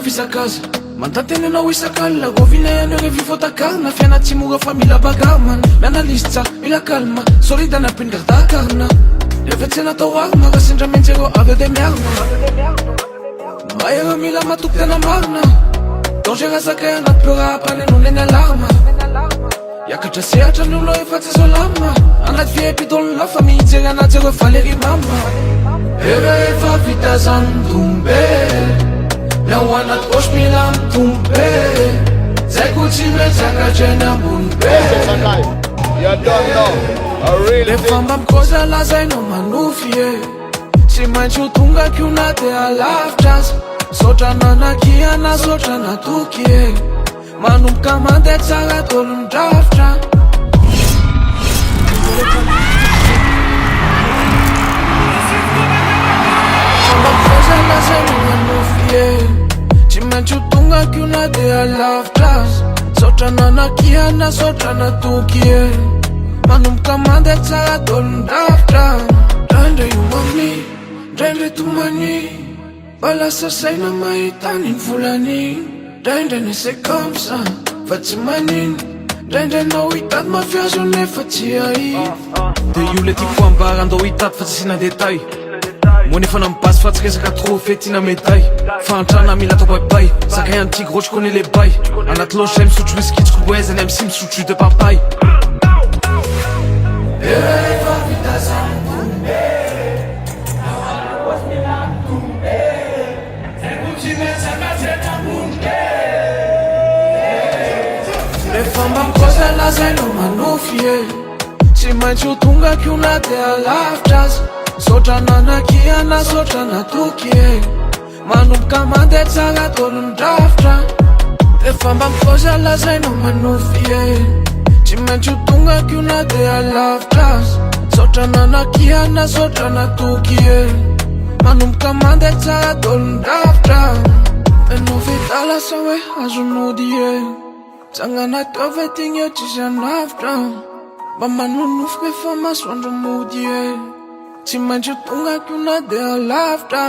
fisakaza mantateny anao isakalina govina ihany revi voatakarina fiana tsy mora fa mila bagarmana mianalysy tsara mila kalma solide anapingardakarina rehefa tsy natao arina raha sendra menjero avy de miarina maera mila matoky tena marina danger zakay anaty peur apanenoneny alarma yakatra sehatra ny olo efa tsy solama anaty viepidolona fa mihijery anazy reo valery mama era efa vita zany dombe miao anaty posy mila mitombe zay ko tsy metsakatreny ambony be rehefa mba mikoza lazainao manofy e tsy maintsy ho tonga kiona de alavitra azy sotra nanakiana sotra natoky e manomboka mandeha tsara tolo midrafitra famba mikoza lazainao manofy e tsy maintsy ho tonga kiona de alavitra azy sotra nanakiana sotra natoky e manomboka mandeha tsara tolo midrafitra ndraindray omami ndraindray tomany balasa saina mahitany ny volany ndraindray nesay comme ça fa tsy manino ndraindray nao hitady mafiazo nefa tsy ai de io le tiako ambara andao hitady fa tsy sina détail monefa namibasy fa tsy resaka trophée tina médaille fantrana mila atao baibay zakay any tigre ohatry connais les bails anaty loge zay misotro whisky tsy koboezany amy sy misotro jus de papaye efa vita zany tombe rehefa mba mikoza lazainao manofy e tsy maintsy ho tonga kiona de alavitra azy sotra nanakiana sotra natoky e manomboka mandeha tsara tolo midrafitra rehefa mba mikoza lazainao manofy e tsy maintsy ho tonga kiona de alavitra azy sotra nanakiana sotra natoky e manomboka mandeha tsara tolo midrafitra enao vitala sa hoe azonody e Tsanganaty avy tigny eo tsisy anavitra mba manonofo rehefa masoandro mody e tsy maintsy tonga kiona de alavitra